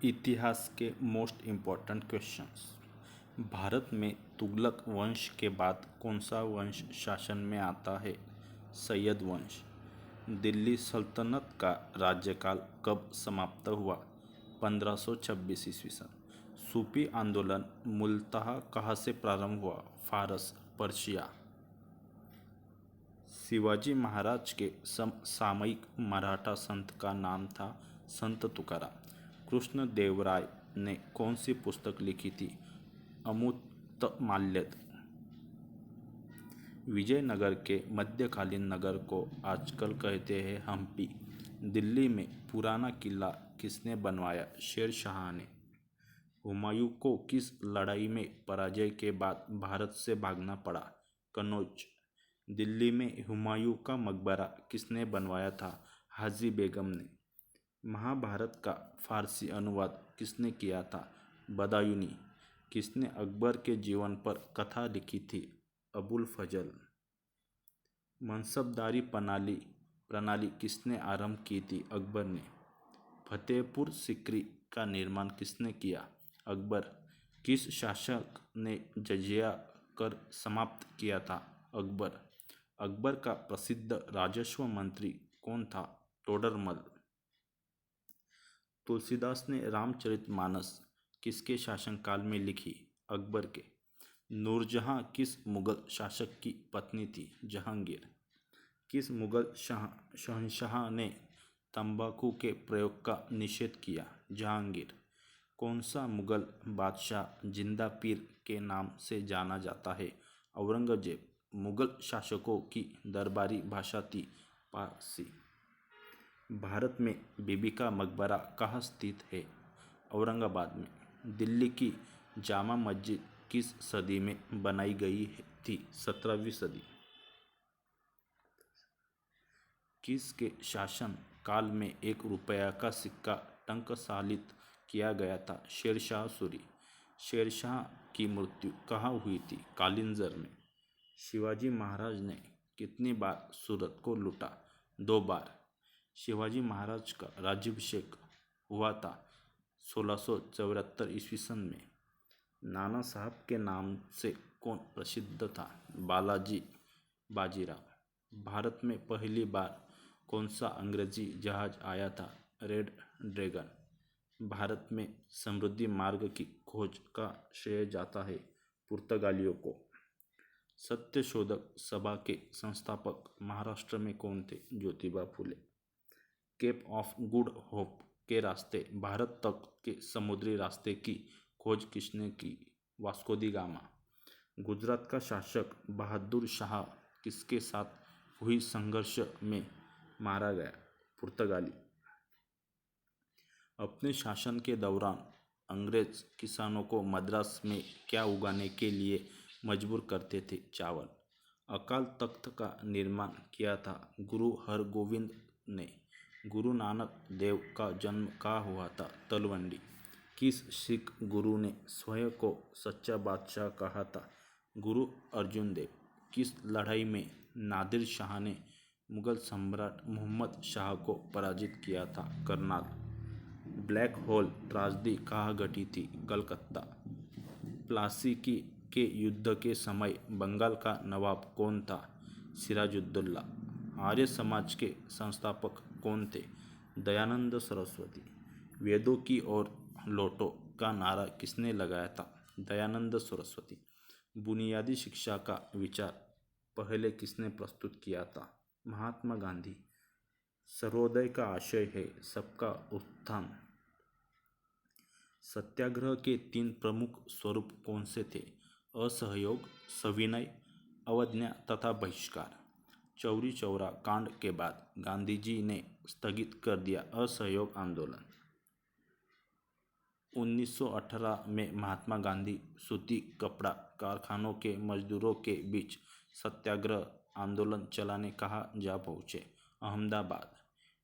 इतिहास के most important questions. Bharat में तुगलक वंश के बाद कौन सा वंश शासन में आता है? सैयद वंश। दिल्ली सल्तनत का राज्यकाल कब समाप्त हुआ? 1526 ईस्वी सन। सूफी आंदोलन मूलतः कहाँ से प्रारंभ हुआ? फारस, पर्शिया। शिवाजी महाराज के समसामयिक मराठा संत का नाम था संत तुकाराम। कृष्णदेवराय ने कौन सी पुस्तक लिखी थी? अमृतमाल्यद। विजयनगर के मध्यकालीन नगर को आजकल कहते हैं हम्पी। दिल्ली में पुराना किला किसने बनवाया? शेर शाह ने। हुमायूं को किस लड़ाई में पराजय के बाद भारत से भागना पड़ा? कन्नौज। दिल्ली में हुमायूं का मकबरा किसने बनवाया था? हाजी बेगम ने। महाभारत का फारसी अनुवाद किसने किया था? बदायूनी। किसने अकबर के जीवन पर कथा लिखी थी? अबुल फजल। मनसबदारी प्रणाली किसने आरंभ की थी? अकबर ने। फतेहपुर सीकरी का निर्माण किसने किया? अकबर। किस शासक ने जजिया कर समाप्त किया था? अकबर। अकबर का प्रसिद्ध राजस्व मंत्री कौन था? टोडरमल। तुलसीदास ने रामचरितमानस किसके शासनकाल में लिखी? अकबर के। नूरजहां किस मुगल शासक की पत्नी थी? जहांगीर। किस मुगल शहंशाह ने तंबाकू के प्रयोग का निषेध किया? जहांगीर। कौन सा मुगल बादशाह जिंदा पीर के नाम से जाना जाता है? औरंगजेब। मुगल शासकों की दरबारी भाषा थी पारसी। भारत में बीबी का मकबरा कहाँ स्थित है? औरंगाबाद में। दिल्ली की जामा मस्जिद किस सदी में बनाई गई थी? 17वीं सदी। किसके शासन काल में 1 रुपया का सिक्का टंकसालित किया गया था? शेरशाह सूरी। शेरशाह की मृत्यु कहाँ हुई थी? कालिंजर में। शिवाजी महाराज ने कितनी बार सूरत को लूटा? 2 बार। शिवाजी महाराज का राज्याभिषेक हुआ था 1674 ईस्वी सन में। नाना साहब के नाम से कौन प्रसिद्ध था? बालाजी बाजीराव। भारत में पहली बार कौन सा अंग्रेजी जहाज आया था? Red dragon. भारत में समृद्धि मार्ग की खोज का श्रेय जाता है पुर्तगालियों को। सत्यशोधक सभा के संस्थापक महाराष्ट्र में कौन थे? Jyotiba Phule. Cap of good hope के रास्ते भारत तक के समुद्री रास्ते की खोज किसने की? वास्को दी गामा। गुजरात का शासक बहादुर शाह किसके साथ हुई संघर्ष में मारा गया? पुर्तगाली। अपने शासन के दौरान अंग्रेज किसानों को मद्रास में क्या उगाने के लिए मजबूर करते थे? चावल। अकाल तख्त का निर्माण किया था गुरु हरगोविंद ने। गुरु नानक देव का जन्म कहाँ हुआ था? तलवंडी। किस सिख गुरु ने स्वयं को सच्चा बादशाह कहा था? गुरु अर्जुन देव। किस लड़ाई में नादिर शाह ने मुगल सम्राट मोहम्मद शाह को पराजित किया था? करनाल। ब्लैक होल त्रासदी कहाँ घटी थी? कलकत्ता। प्लासी के युद्ध के समय बंगाल का नवाब कौन था? सिराजुद्दौला। आर्य समाज के संस्थापक कौन थे? दयानंद सरस्वती। वेदों की ओर लौटो का नारा किसने लगाया था? दयानंद सरस्वती। बुनियादी शिक्षा का विचार पहले किसने प्रस्तुत किया था? महात्मा गांधी। सर्वोदय का आशय है सबका उत्थान। सत्याग्रह के 3 प्रमुख स्वरूप कौन से थे? असहयोग, सविनय, अवज्ञा तथा बहिष्कार। चौरी चौरा कांड के बाद गांधी जी ने स्थगित कर दिया असहयोग आंदोलन। 1918 में महात्मा गांधी सूती कपड़ा कारखानों के मजदूरों के बीच सत्याग्रह आंदोलन चलाने कहाँ जा पहुँचे? अहमदाबाद।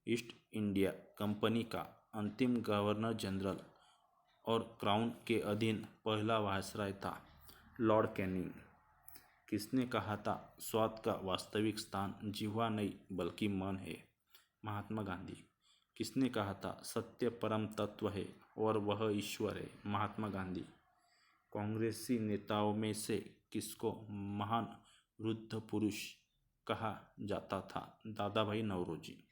ईस्ट इंडिया कंपनी का अंतिम गवर्नर जनरल और क्राउन के अधीन पहला वायसराय था लॉर्ड कैनिंग। किसने कहा था स्वाद का वास्तविक स्थान जिह्वा नहीं बल्कि मन है? महात्मा गांधी। किसने कहा था सत्य परम तत्व है और वह ईश्वर है? महात्मा गांधी। कांग्रेसी नेताओं में से किसको महान वृद्ध पुरुष कहा जाता था? दादा भाई नौरोजी।